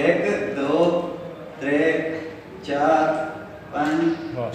1 2 3 4 5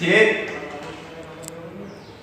6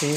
3